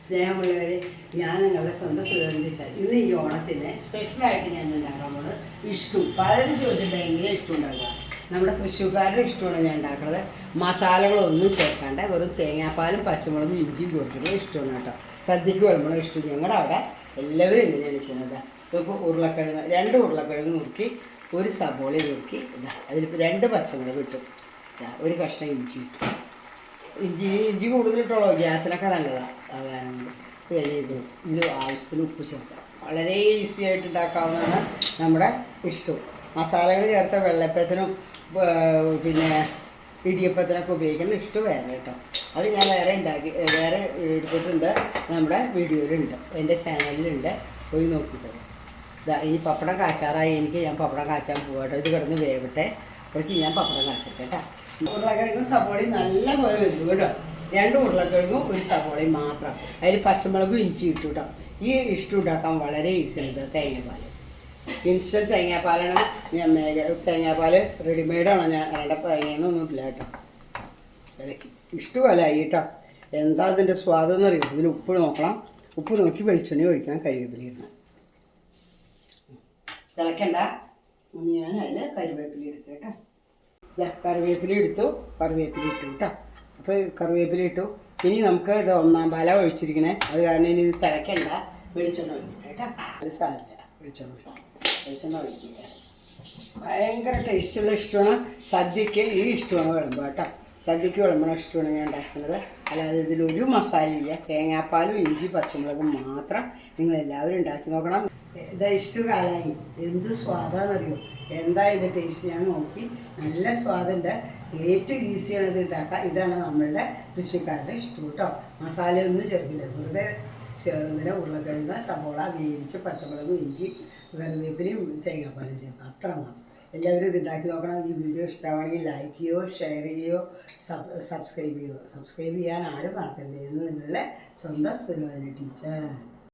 സ്നേഹമുള്ളവർ, ഞാൻ നിങ്ങളുടെ സ്വന്തം സുരേന്ദ്രൻ ടീച്ചർ. ഇന്ന് ഈ ഓണത്തിന് സ്പെഷ്യലായിട്ട് ഞാൻ ഉണ്ടാക്കുമ്പോൾ ഇഷ്ടം പലരും ചോദിച്ചിട്ട് എങ്ങനെ ഇഷ്ടം ഉണ്ടാക്കുക. നമ്മുടെ തൃശ്ശൂർക്കാരുടെ ഇഷ്ടമാണ് ഞാൻ ഉണ്ടാക്കുന്നത്. മസാലകളൊന്നും ചേർക്കാണ്ട് വെറും തേങ്ങാപ്പാലും പച്ചമുളകും ഇഞ്ചിയും കൊടുത്തിട്ട് ഇഷ്ടമാണ് കേട്ടോ. സദ്യക്ക് വിളമ്പണം ഇഷ്ടം. ഞങ്ങളുടെ അവിടെ എല്ലാവരും എങ്ങനെയാണ് ചെയ്യുന്നത്. ഇപ്പോൾ ഉരുളക്കിഴങ്ങ് 2 ഉരുളക്കിഴങ്ങ് നുറുക്കി, 1 സബോള നുറുക്കി, അതിലിപ്പോൾ 2 പച്ചമുളക് ഇട്ടു, ഒരു കഷ്ണം ഇഞ്ചി ഇട്ടു. ഇഞ്ചി കൂടുതലിട്ടുള്ളൂ, ഗ്യാസിനൊക്കെ നല്ലതാണ്. അതാണ് കഴിഞ്ഞിട്ട് ഇതിൽ ആവശ്യത്തിന് ഉപ്പ് ചേർക്കാം. വളരെ ഈസി ആയിട്ട് ഉണ്ടാക്കാവുന്നതാണ് നമ്മുടെ ഇഷ്ടം. മസാലകൾ ചേർത്ത വെള്ളയപ്പത്തിനും പിന്നെ ഇടിയപ്പത്തിനൊക്കെ ഉപയോഗിക്കുന്ന ഇഷ്ടം വേറെ കേട്ടോ. അത് ഞാൻ വേറെ എടുത്തിട്ടുണ്ട്, നമ്മുടെ വീഡിയോയിലുണ്ട്, എൻ്റെ ചാനലിലുണ്ട്, പോയി നോക്കിയിട്ട്. ഇനി പപ്പടം കാച്ചാറായി. ഞാൻ പപ്പടം കാച്ചാൻ പോകട്ടോ. ഇത് കിടന്ന് വേവട്ടെ, അപ്പോഴേക്ക് ഞാൻ പപ്പടം കാച്ചട്ടെ കേട്ടോ. ഉരുളക്കിഴങ്ങും സവോളയും നല്ല പോലെ വെച്ചു കേട്ടോ. 2 ഉരുളക്കിഴങ്ങും 1 സവോളയും മാത്രം. അതിൽ പച്ചമുളകും ഇഞ്ചി ഇട്ടു കേട്ടോ. ഈ ഇഷ്ടം ഉണ്ടാക്കാൻ വളരെ ഈസിയാണ്. തേങ്ങാപ്പാൽ ഇൻസ്റ്റൻറ്റ് തേങ്ങാപ്പാലാണ്. ഞാൻ തേങ്ങാപ്പാൽ റെഡിമെയ്ഡാണ്. ഞാൻ തേങ്ങയൊന്നും ഇല്ല കേട്ടോ. ഇളക്കി ഇഷ്ടമല്ലായി കേട്ടോ. എന്താ അതിൻ്റെ സ്വാദെന്ന് അറിയാം. ഇതിൽ ഉപ്പ് നോക്കണം. ഉപ്പ് നോക്കി വെളിച്ചെണ്ണ ഒഴിക്കണം. കരിവേപ്പില ഇടണം. തിളക്കണ്ട. ഞാൻ അതിൽ കരിവേപ്പില എടുക്കുക കേട്ടോ. കറിവേപ്പില എടുത്തു, കറിവേപ്പില ഇട്ടു കേട്ടോ. അപ്പോൾ കറിവേപ്പില ഇട്ടു. ഇനി നമുക്ക് ഇത് 1-ാം പാല ഒഴിച്ചിരിക്കണേ. അത് കാരണം ഇനി ഇത് തിളക്കണ്ട. വെളിച്ചെണ്ണ ഒഴിക്കട്ടെ കേട്ടോ. അത് സാരില്ല, വെളിച്ചെണ്ണ ഒഴിക്കുക. ഭയങ്കര ടേസ്റ്റുള്ള ഇഷ്ടമാണ്. സദ്യക്ക് ഈ ഇഷ്ടമാണ് വിളമ്പുക കേട്ടോ. സദ്യക്ക് വിളമ്പണ ഇഷ്ടമാണ് ഞാൻ ഉണ്ടാക്കുന്നത്. അല്ലാതെ ഇതിലൊരു മസാലയില്ല. തേങ്ങാപ്പാലും ഇഞ്ചി പച്ചമുളകും മാത്രം. നിങ്ങളെല്ലാവരും ഉണ്ടാക്കി നോക്കണം. ഇതാ ഇഷ്ടകാലായി. എന്ത് സ്വാദാണെന്നറിയോ. എന്താ ഇതിൻ്റെ ടേസ്റ്റ് ഞാൻ നോക്കി. നല്ല സ്വാദുണ്ട്. ഏറ്റവും ഈസിയാണ് ഇത് ഉണ്ടാക്കുക. ഇതാണ് നമ്മളുടെ കൃഷിക്കാരുടെ ഇഷ്ടം കേട്ടോ. മസാലയൊന്നും ചേർക്കില്ല. വെറുതെ ചെറുതിനെ ഉരുളക്കിഴങ്ങ് സവോള വേവിച്ച് പച്ചമുളകും ഇഞ്ചി കറിവേപ്പിലയും തേങ്ങാപ്പാലും ചേർക്കാം. അത്ര മാത്രം. എല്ലാവരും ഇത് ഉണ്ടാക്കി നോക്കണം. ഈ വീഡിയോ ഇഷ്ടമാണെങ്കിൽ ലൈക്ക് ചെയ്യുകയോ ഷെയർ ചെയ്യുകയോ സബ്സ്ക്രൈബ് ചെയ്യുകയോ. സബ്സ്ക്രൈബ് ചെയ്യാൻ ആരും മറക്കരുത്. എന്ന് നിങ്ങളുടെ സ്വന്തം സുരേന്ദ്രൻ ടീച്ചർ.